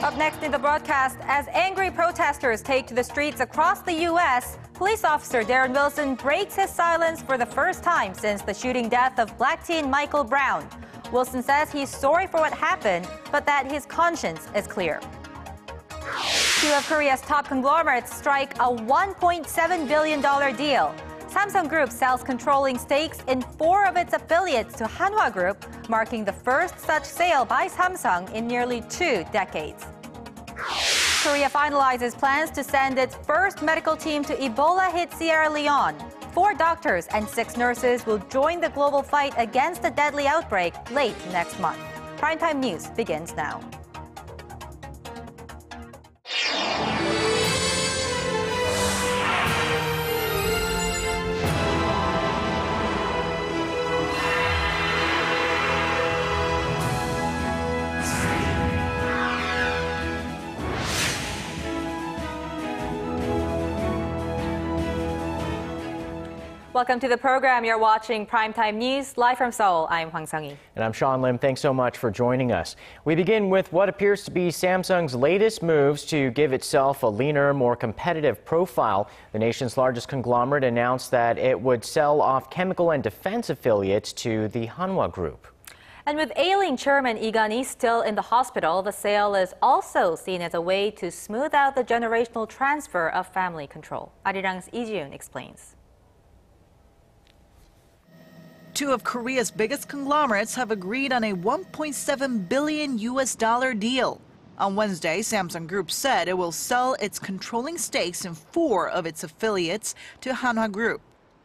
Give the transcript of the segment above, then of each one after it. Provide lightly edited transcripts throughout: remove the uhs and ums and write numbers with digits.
Up next in the broadcast, as angry protesters take to the streets across the U.S., police officer Darren Wilson breaks his silence for the first time since the shooting death of black teen Michael Brown. Wilson says he's sorry for what happened, but that his conscience is clear. Two of Korea's top conglomerates strike a $1.7 billion deal. Samsung Group sells controlling stakes in 4 of its affiliates to Hanwha Group, marking the first such sale by Samsung in nearly 2 decades. Korea finalizes plans to send its first medical team to Ebola-hit Sierra Leone. 4 doctors and 6 nurses will join the global fight against the deadly outbreak late next month. Primetime News begins now. Welcome to the program. You're watching Primetime News live from Seoul. I'm Hwang Sung-hee. And I'm Sean Lim. Thanks so much for joining us. We begin with what appears to be Samsung's latest moves to give itself a leaner, more competitive profile. The nation's largest conglomerate announced that it would sell off chemical and defense affiliates to the Hanwha Group. And with ailing Chairman Lee Kun-hee still in the hospital, the sale is also seen as a way to smooth out the generational transfer of family control. Arirang's Lee explains. 2 of Korea's biggest conglomerates have agreed on a $1.7 billion deal. On Wednesday, Samsung Group said it will sell its controlling stakes in 4 of its affiliates to Hanwha Group.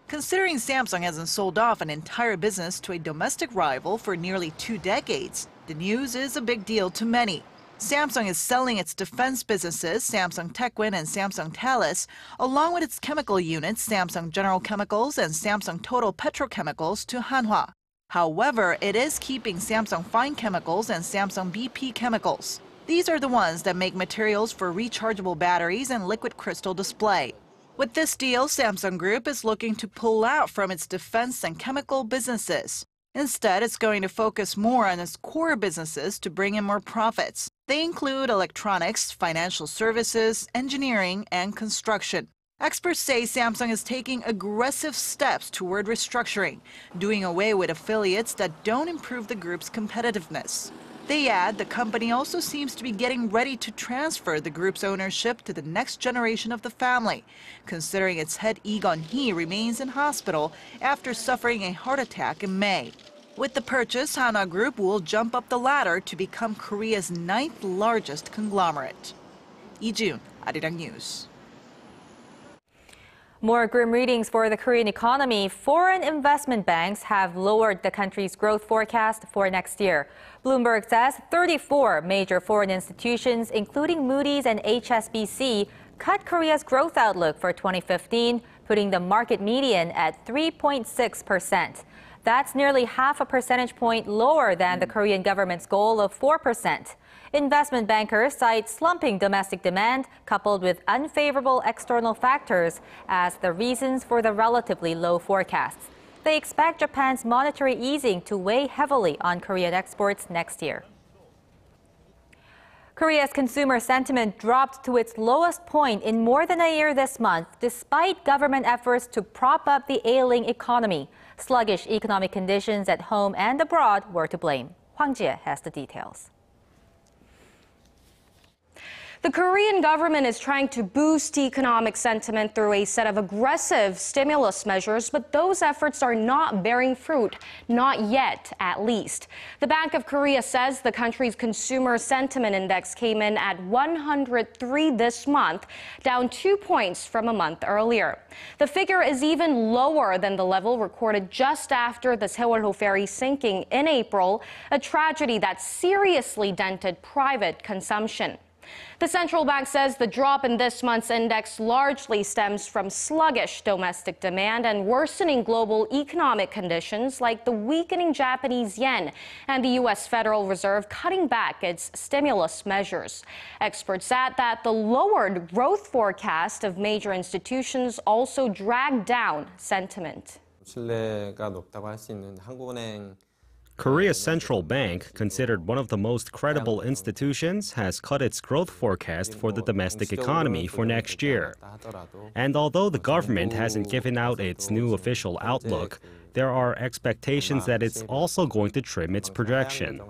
Considering Samsung hasn't sold off an entire business to a domestic rival for nearly 2 decades, the news is a big deal to many. Samsung is selling its defense businesses, Samsung Techwin and Samsung Thales, along with its chemical units, Samsung General Chemicals and Samsung Total Petrochemicals, to Hanwha. However, it is keeping Samsung Fine Chemicals and Samsung BP Chemicals. These are the ones that make materials for rechargeable batteries and liquid crystal display. With this deal, Samsung Group is looking to pull out from its defense and chemical businesses. Instead, it's going to focus more on its core businesses to bring in more profits. They include electronics, financial services, engineering, and construction. Experts say Samsung is taking aggressive steps toward restructuring, doing away with affiliates that don't improve the group's competitiveness. They add the company also seems to be getting ready to transfer the group's ownership to the next generation of the family, considering its head Lee Kun-hee remains in hospital after suffering a heart attack in May. With the purchase, Hanwha Group will jump up the ladder to become Korea's 9th largest conglomerate. Lee, Arirang News. More grim readings for the Korean economy. Foreign investment banks have lowered the country's growth forecast for next year. Bloomberg says 34 major foreign institutions, including Moody's and HSBC, cut Korea's growth outlook for 2015, putting the market median at 3.6%. That's nearly half a percentage point lower than the Korean government's goal of 4%. Investment bankers cite slumping domestic demand coupled with unfavorable external factors as the reasons for the relatively low forecasts. They expect Japan's monetary easing to weigh heavily on Korean exports next year. Korea's consumer sentiment dropped to its lowest point in more than a year this month, despite government efforts to prop up the ailing economy. Sluggish economic conditions at home and abroad were to blame. Hwang Jie has the details. The Korean government is trying to boost economic sentiment through a set of aggressive stimulus measures, but those efforts are not bearing fruit, not yet, at least. The Bank of Korea says the country's consumer sentiment index came in at 103 this month, down 2 points from a month earlier. The figure is even lower than the level recorded just after the Sewol-ho ferry sinking in April, a tragedy that seriously dented private consumption. The central bank says the drop in this month's index largely stems from sluggish domestic demand and worsening global economic conditions like the weakening Japanese yen and the U.S. Federal Reserve cutting back its stimulus measures. Experts add that the lowered growth forecast of major institutions also dragged down sentiment. 신뢰가 높다고 할 수 있는 한국은행 Korea's central bank, considered one of the most credible institutions, has cut its growth forecast for the domestic economy for next year. And although the government hasn't given out its new official outlook, there are expectations that it's also going to trim its projection.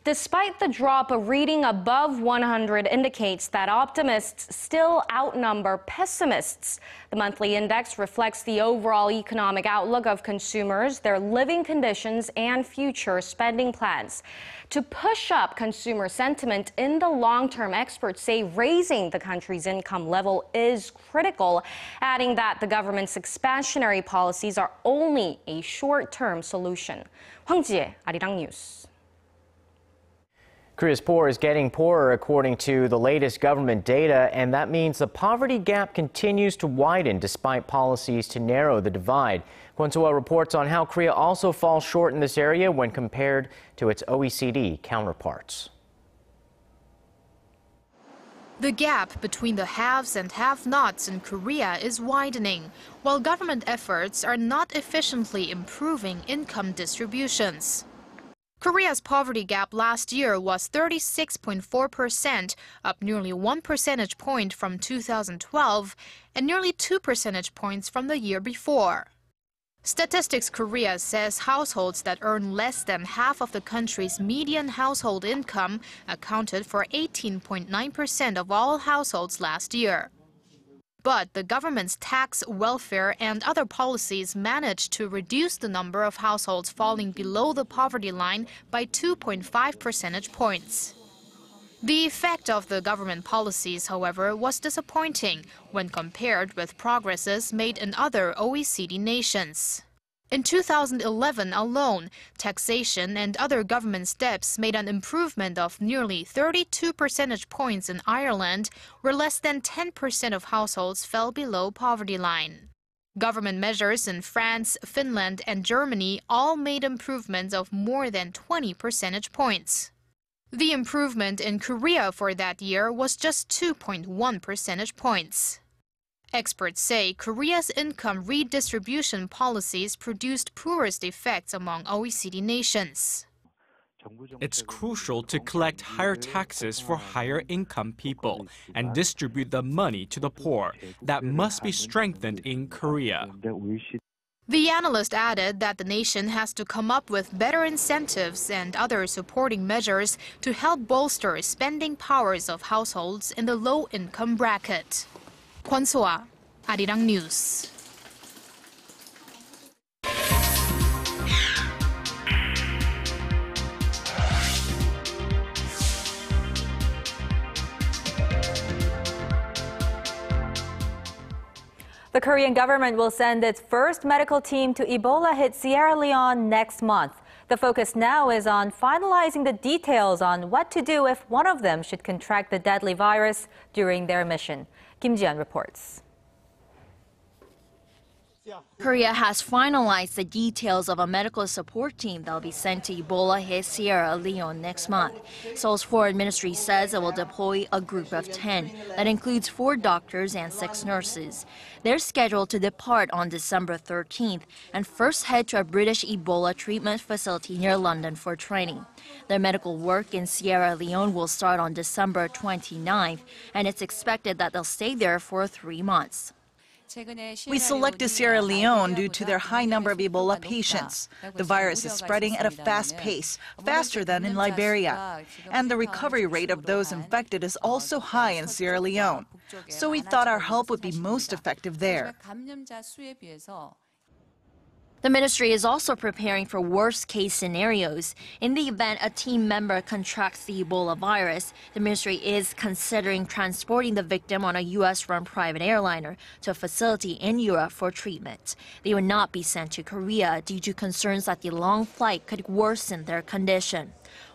Despite the drop, a reading above 100 indicates that optimists still outnumber pessimists. The monthly index reflects the overall economic outlook of consumers, their living conditions, and future spending plans. To push up consumer sentiment in the long term, experts say raising the country's income level is critical, adding that the government's expansionary policies are only a short-term solution. Hwang Ji-ae, Arirang News. Korea's poor is getting poorer according to the latest government data, and that means the poverty gap continues to widen despite policies to narrow the divide. Hanwha reports on how Korea also falls short in this area when compared to its OECD counterparts. The gap between the haves and have-nots in Korea is widening, while government efforts are not efficiently improving income distributions. Korea's poverty gap last year was 36.4%, up nearly 1 percentage point from 2012 and nearly 2 percentage points from the year before. Statistics Korea says households that earn less than half of the country's median household income accounted for 18.9% of all households last year. But the government's tax, welfare, and other policies managed to reduce the number of households falling below the poverty line by 2.5 percentage points. The effect of the government policies, however, was disappointing when compared with progresses made in other OECD nations. In 2011 alone, taxation and other government steps made an improvement of nearly 32 percentage points in Ireland, where less than 10% of households fell below poverty line. Government measures in France, Finland, and Germany all made improvements of more than 20 percentage points. The improvement in Korea for that year was just 2.1 percentage points. Experts say Korea's income redistribution policies produced poorest effects among OECD nations. It's crucial to collect higher taxes for higher income people and distribute the money to the poor. That must be strengthened in Korea. The analyst added that the nation has to come up with better incentives and other supporting measures to help bolster spending powers of households in the low-income bracket. Hanwha, Arirang News. The Korean government will send its first medical team to Ebola-hit Sierra Leone next month. The focus now is on finalizing the details on what to do if one of them should contract the deadly virus during their mission. Kim Ji-yeon reports. Korea has finalized the details of a medical support team that will be sent to Ebola-hit Sierra Leone next month. Seoul's foreign ministry says it will deploy a group of 10 that includes 4 doctors and 6 nurses. They're scheduled to depart on December 13th and first head to a British Ebola treatment facility near London for training. Their medical work in Sierra Leone will start on December 29th, and it's expected that they'll stay there for 3 months. We selected Sierra Leone due to their high number of Ebola patients. The virus is spreading at a fast pace, faster than in Liberia. And the recovery rate of those infected is also high in Sierra Leone. So we thought our help would be most effective there. The ministry is also preparing for worst-case scenarios. In the event a team member contracts the Ebola virus, the ministry is considering transporting the victim on a U.S.-run private airliner to a facility in Europe for treatment. They would not be sent to Korea due to concerns that the long flight could worsen their condition.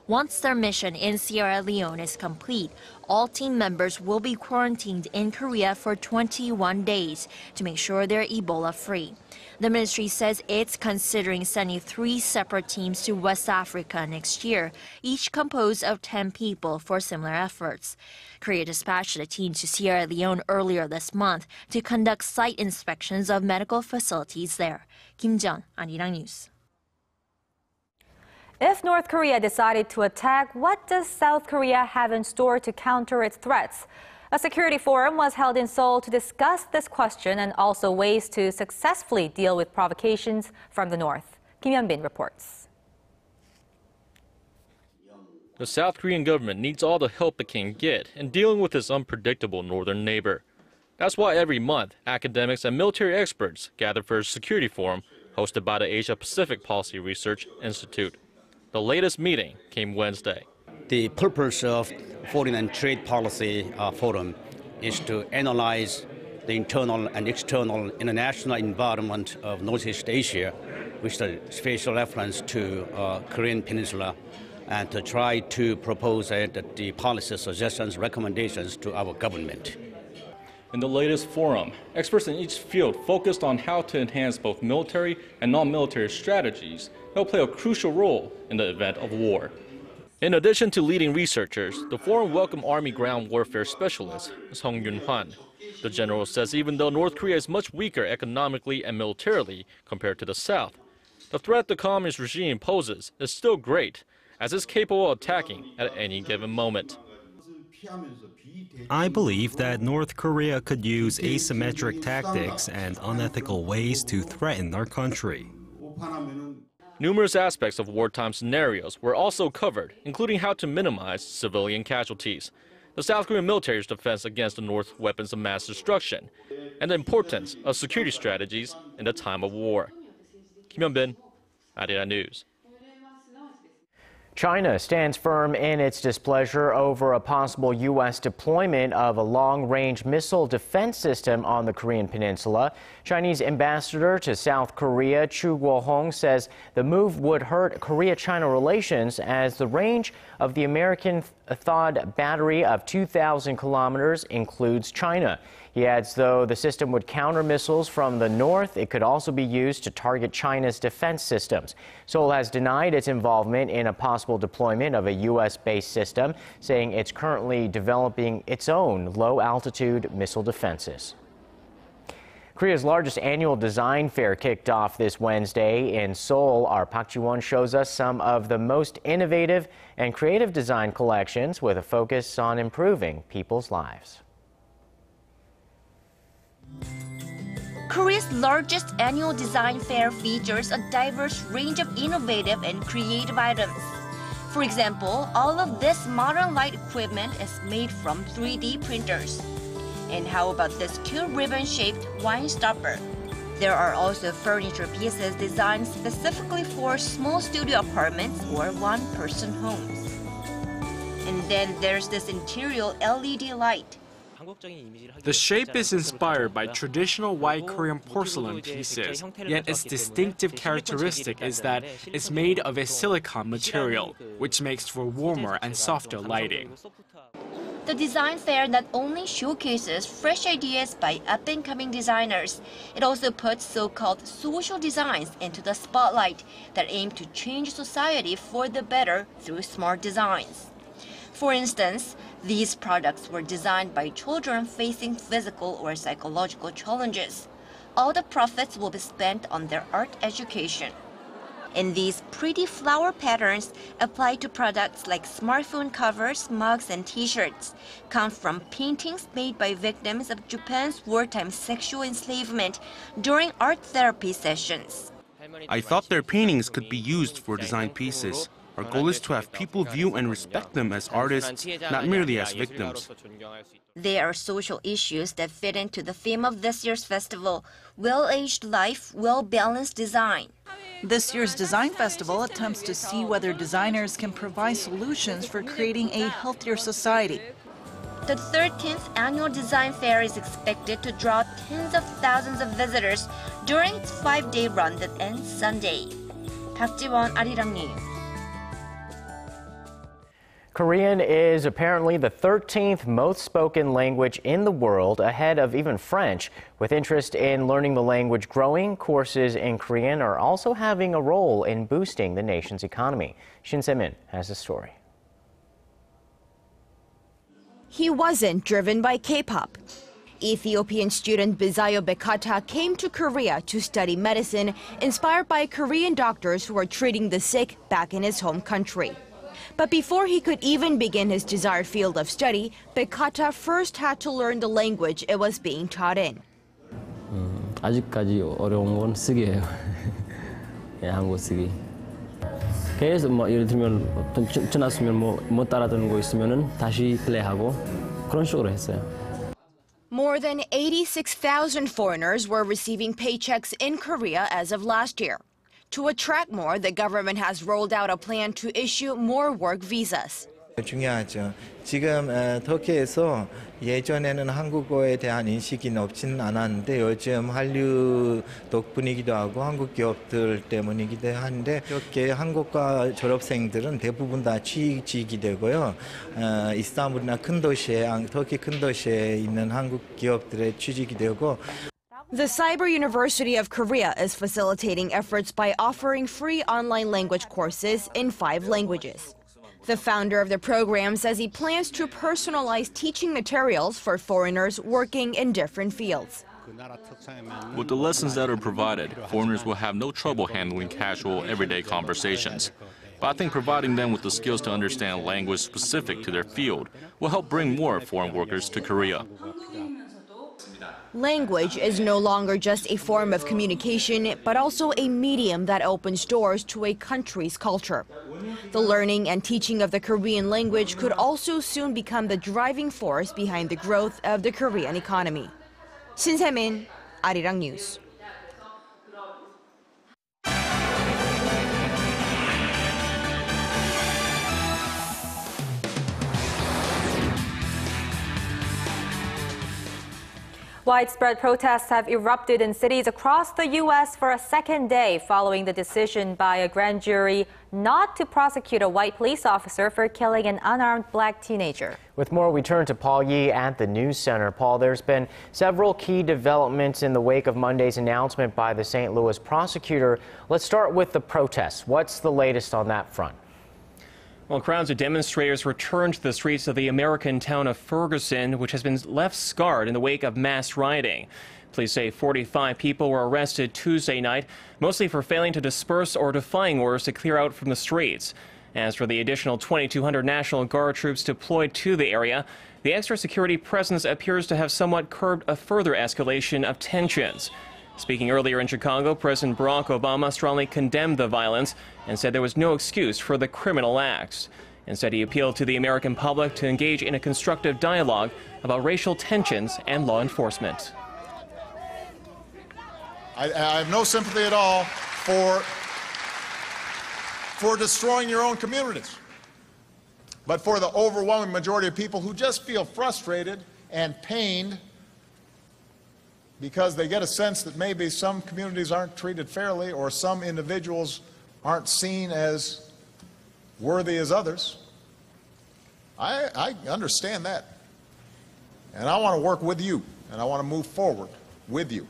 Once their mission in Sierra Leone is complete, all team members will be quarantined in Korea for 21 days to make sure they're Ebola-free. The ministry says it's considering sending 3 separate teams to West Africa next year, each composed of 10 people for similar efforts. Korea dispatched a team to Sierra Leone earlier this month to conduct site inspections of medical facilities there. Kim Ji-yeon, Arirang News. If North Korea decided to attack, what does South Korea have in store to counter its threats? A security forum was held in Seoul to discuss this question and also ways to successfully deal with provocations from the North. Kim Hyun-bin reports. The South Korean government needs all the help it can get in dealing with its unpredictable northern neighbor. That's why every month, academics and military experts gather for a security forum hosted by the Asia-Pacific Policy Research Institute. The latest meeting came Wednesday. The purpose of Foreign and Trade Policy Forum is to analyze the internal and external international environment of Northeast Asia with a special reference to Korean Peninsula and to try to propose the policy suggestions, recommendations to our government. In the latest forum, experts in each field focused on how to enhance both military and non-military strategies that will play a crucial role in the event of war. In addition to leading researchers, the forum welcomed Army ground warfare specialist Song Yun-hwan. The general says even though North Korea is much weaker economically and militarily compared to the South, the threat the communist regime poses is still great, as it's capable of attacking at any given moment. I believe that North Korea could use asymmetric tactics and unethical ways to threaten our country. Numerous aspects of wartime scenarios were also covered, including how to minimize civilian casualties, the South Korean military's defense against the North's weapons of mass destruction, and the importance of security strategies in the time of war. Kim Hyun-bin, Arirang News. China stands firm in its displeasure over a possible U.S. deployment of a long-range missile defense system on the Korean peninsula. Chinese ambassador to South Korea, Chu Guo-hong, says the move would hurt Korea-China relations as the range of the American THAAD battery of 2,000 kilometers includes China. He adds, though the system would counter missiles from the north, it could also be used to target China's defense systems. Seoul has denied its involvement in a possible deployment of a U.S.-based system, saying it's currently developing its own low-altitude missile defenses. Korea's largest annual design fair kicked off this Wednesday in Seoul. Our Park Ji-won shows us some of the most innovative and creative design collections with a focus on improving people's lives. Korea's largest annual design fair features a diverse range of innovative and creative items. For example, all of this modern light equipment is made from 3D printers. And how about this cute ribbon-shaped wine stopper? There are also furniture pieces designed specifically for small studio apartments or one-person homes. And then there's this interior LED light. The shape is inspired by traditional white Korean porcelain pieces, yet its distinctive characteristic is that it's made of a silicone material, which makes for warmer and softer lighting. The design fair not only showcases fresh ideas by up-and-coming designers, it also puts so-called social designs into the spotlight that aim to change society for the better through smart designs. For instance, these products were designed by children facing physical or psychological challenges. All the profits will be spent on their art education. And these pretty flower patterns apply to products like smartphone covers, mugs, and t-shirts, come from paintings made by victims of Japan's wartime sexual enslavement during art therapy sessions. I thought their paintings could be used for design pieces. Our goal is to have people view and respect them as artists, not merely as victims. There are social issues that fit into the theme of this year's festival, well-aged life, well-balanced design. This year's Design Festival attempts to see whether designers can provide solutions for creating a healthier society. The 13th annual design fair is expected to draw tens of thousands of visitors during its 5-day run that ends Sunday. Park Ji-won, Arirang News. Korean is apparently the 13th most spoken language in the world, ahead of even French. With interest in learning the language growing, courses in Korean are also having a role in boosting the nation's economy. Shin Se-min has the story. He wasn't driven by K-pop. Ethiopian student Bizayo Bekata came to Korea to study medicine, inspired by Korean doctors who are treating the sick back in his home country. But before he could even begin his desired field of study, Bekata first had to learn the language it was being taught in. 아직까지 어려운 건 쓰기예요. 예, 한국 쓰기. 계속 뭐 예를 들면 어떤 전화 쓰면 못 따라듣는 거 있으면은 다시 플레이하고 그런 식으로 했어요. More than 86,000 foreigners were receiving paychecks in Korea as of last year. To attract more, the government has rolled out a plan to issue more work visas. 중요하죠. 지금 터키에서 예전에는 한국어에 대한 인식이 높지는 않았는데 요즘 한류 덕분이기도 하고 한국 기업들 때문이기도 한데 이렇게 한국과 졸업생들은 대부분 다 취직이 되고요. 이스탄불이나 큰 도시에 터키 큰 도시에 있는 한국 기업들의 취직이 되고. The Cyber University of Korea is facilitating efforts by offering free online language courses in 5 languages. The founder of the program says he plans to personalize teaching materials for foreigners working in different fields. With the lessons that are provided, foreigners will have no trouble handling casual, everyday conversations. But I think providing them with the skills to understand language specific to their field will help bring more foreign workers to Korea. Language is no longer just a form of communication, but also a medium that opens doors to a country's culture. The learning and teaching of the Korean language could also soon become the driving force behind the growth of the Korean economy. Shin Se-min, Arirang News. Widespread protests have erupted in cities across the U.S. for a second day following the decision by a grand jury not to prosecute a white police officer for killing an unarmed black teenager. With more, we turn to Paul Yee at the News Center. Paul, there's been several key developments in the wake of Monday's announcement by the St. Louis prosecutor. Let's start with the protests. What's the latest on that front? Well, crowds of demonstrators returned to the streets of the American town of Ferguson, which has been left scarred in the wake of mass rioting. Police say 45 people were arrested Tuesday night, mostly for failing to disperse or defying orders to clear out from the streets. As for the additional 2,200 National Guard troops deployed to the area, the extra security presence appears to have somewhat curbed a further escalation of tensions. Speaking earlier in Chicago, President Barack Obama strongly condemned the violence and said there was no excuse for the criminal acts. Instead, he appealed to the American public to engage in a constructive dialogue about racial tensions and law enforcement. I have no sympathy at all for destroying your own communities, but for the overwhelming majority of people who just feel frustrated and pained because they get a sense that maybe some communities aren't treated fairly or some individuals aren't seen as worthy as others. I understand that. And I want to work with you, and I want to move forward with you.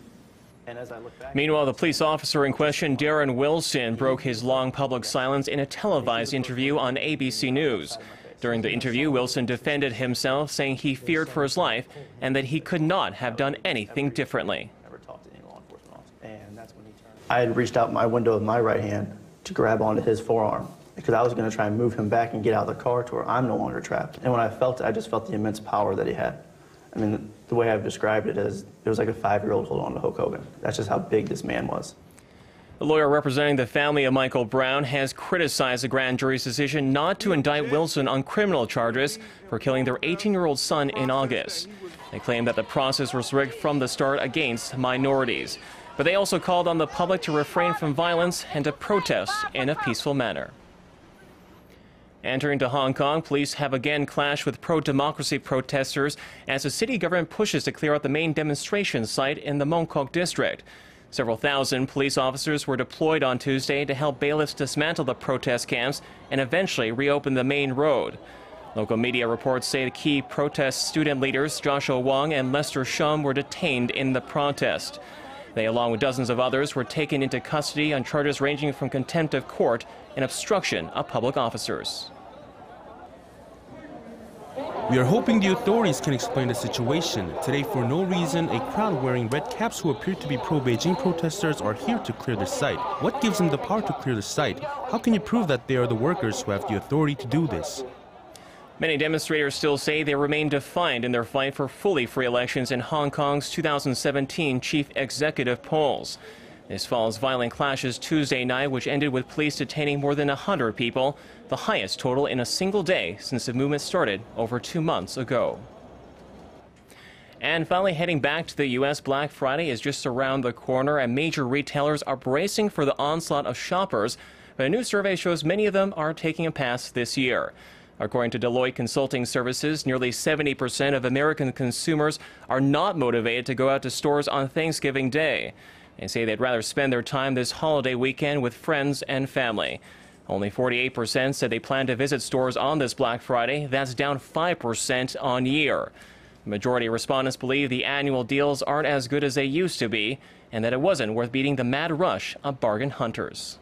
Meanwhile, the police officer in question, Darren Wilson, broke his long public silence in a televised interview on ABC News. During the interview, Wilson defended himself, saying he feared for his life and that he could not have done anything differently. I had reached out my window with my right hand to grab onto his forearm because I was going to try and move him back and get out of the car to where I'm no longer trapped. And when I felt it, I just felt the immense power that he had. I mean, the way I've described it is it was like a 5-year-old holding on to Hulk Hogan. That's just how big this man was. The lawyer representing the family of Michael Brown has criticized the grand jury's decision not to indict Wilson on criminal charges for killing their 18-year-old son in August. They claim that the process was rigged from the start against minorities. But they also called on the public to refrain from violence and to protest in a peaceful manner. Entering to Hong Kong, police have again clashed with pro-democracy protesters as the city government pushes to clear out the main demonstration site in the Mong Kok district. Several thousand police officers were deployed on Tuesday to help bailiffs dismantle the protest camps and eventually reopen the main road. Local media reports say the key protest student leaders Joshua Wong and Lester Shum were detained in the protest. They, along with dozens of others, were taken into custody on charges ranging from contempt of court and obstruction of public officers. We are hoping the authorities can explain the situation. Today, for no reason, a crowd wearing red caps who appear to be pro-Beijing protesters are here to clear the site. What gives them the power to clear the site? How can you prove that they are the workers who have the authority to do this? Many demonstrators still say they remain defiant in their fight for fully free elections in Hong Kong's 2017 chief executive polls. This follows violent clashes Tuesday night, which ended with police detaining more than 100 people, the highest total in a single day since the movement started over 2 months ago. And finally, heading back to the U.S., Black Friday is just around the corner, and major retailers are bracing for the onslaught of shoppers. But a new survey shows many of them are taking a pass this year. According to Deloitte Consulting Services, nearly 70% of American consumers are not motivated to go out to stores on Thanksgiving Day. They say they'd rather spend their time this holiday weekend with friends and family. Only 48% said they plan to visit stores on this Black Friday. That's down 5% on year. The majority of respondents believe the annual deals aren't as good as they used to be, and that it wasn't worth beating the mad rush of bargain hunters.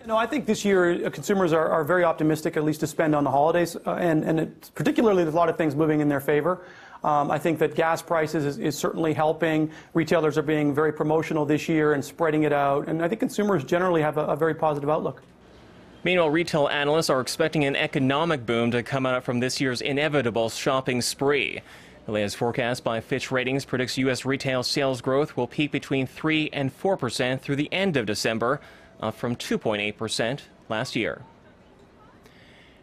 No, I think this year consumers are very optimistic, at least to spend on the holidays, and particularly there's a lot of things moving in their favor. I think that gas prices is certainly helping. Retailers are being very promotional this year and spreading it out, and I think consumers generally have a very positive outlook. Meanwhile, retail analysts are expecting an economic boom to come out from this year's inevitable shopping spree. The latest forecast by Fitch Ratings predicts U.S. retail sales growth will peak between 3% and 4% through the end of December, up from 2.8% last year.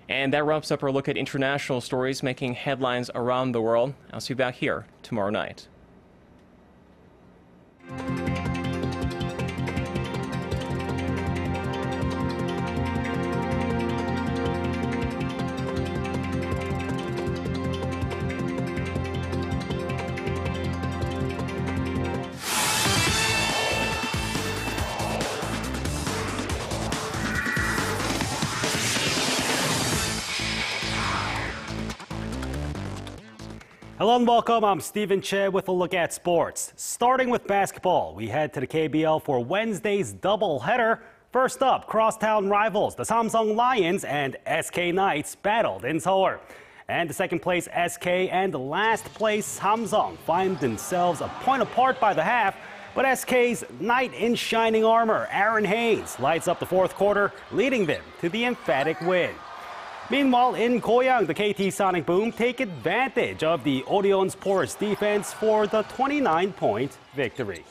And that wraps up our look at international stories making headlines around the world. I'll see you back here tomorrow night. Hello and welcome. I'm Stephen Che with a look at sports. Starting with basketball, we head to the KBL for Wednesday's doubleheader. First up, crosstown rivals, the Samsung Lions and SK Knights battled in Seoul. And the second place SK and the last place Samsung find themselves a point apart by the half. But SK's knight in shining armor, Aaron Haynes, lights up the fourth quarter, leading them to the emphatic win. Meanwhile, in Goyang, the KT Sonic Boom take advantage of the Orion's porous defense for the 29-point victory.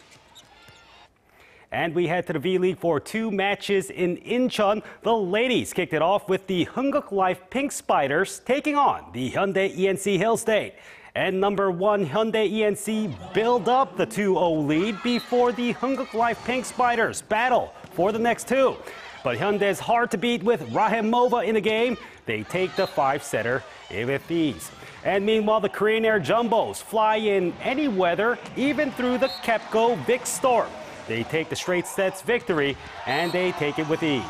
And we head to the V-League for two matches in Incheon. The ladies kicked it off with the Hunguk Life Pink Spiders taking on the Hyundai ENC Hill State. And number one Hyundai ENC build up the 2-0 lead before the Hunguk Life Pink Spiders battle for the next two. But Hyundai's hard to beat with Rahimova in the game. They take the 5-setter with ease. And meanwhile, the Korean Air Jumbos fly in any weather, even through the KEPCO Big Storm. They take the straight sets victory, and they take it with ease.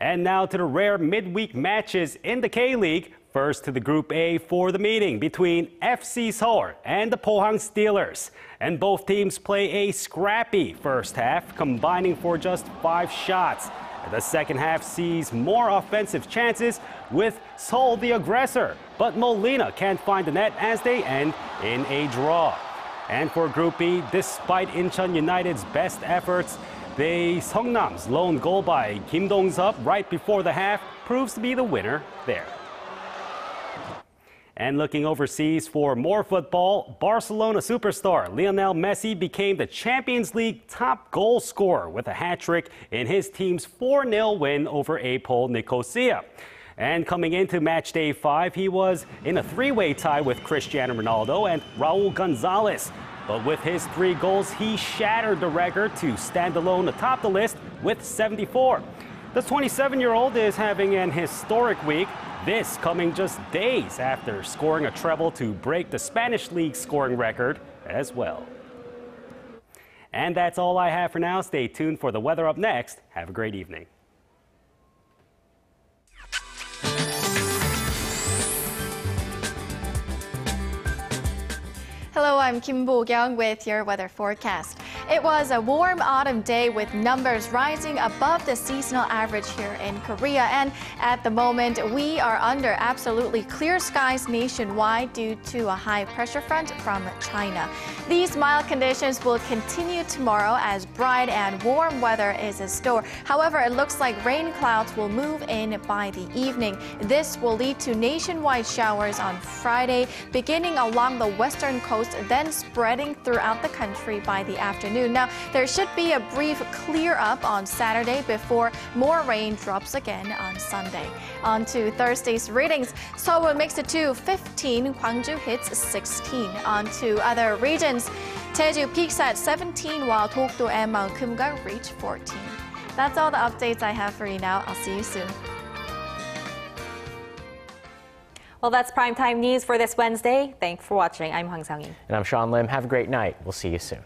And now to the rare midweek matches in the K-League. First to the Group A for the meeting between FC Seoul and the Pohang Steelers. And both teams play a scrappy first half, combining for just 5 shots. The second half sees more offensive chances with Seoul the aggressor. But Molina can't find the net as they end in a draw. And for Group B, despite Incheon United's best efforts, the Seongnam's lone goal by Kim Dong-sup right before the half proves to be the winner there. And looking overseas for more football, Barcelona superstar Lionel Messi became the Champions League top goal scorer with a hat-trick in his team's 4-0 win over APOEL Nicosia. And coming into match day 5, he was in a 3-way tie with Cristiano Ronaldo and Raul Gonzalez. But with his 3 goals, he shattered the record to stand alone atop the list with 74. The 27-year-old is having an historic week. This coming just days after scoring a treble to break the Spanish League scoring record as well. And that's all I have for now. Stay tuned for the weather up next. Have a great evening. Hello, I'm Kim Bo-kyung with your weather forecast. It was a warm autumn day with numbers rising above the seasonal average here in Korea. And at the moment, we are under absolutely clear skies nationwide due to a high pressure front from China. These mild conditions will continue tomorrow as bright and warm weather is in store. However, it looks like rain clouds will move in by the evening. This will lead to nationwide showers on Friday, beginning along the western coast, then spreading throughout the country by the afternoon. Now, there should be a brief clear up on Saturday before more rain drops again on Sunday. On to Thursday's readings. Seoul makes it to 15, Gwangju hits 16. On to other regions. Jeju peaks at 17, while Dokdo and Mount Kumgang reach 14. That's all the updates I have for you now. I'll see you soon. Well, that's primetime news for this Wednesday. Thanks for watching. I'm Hwang Sang-hee. And I'm Sean Lim. Have a great night. We'll see you soon.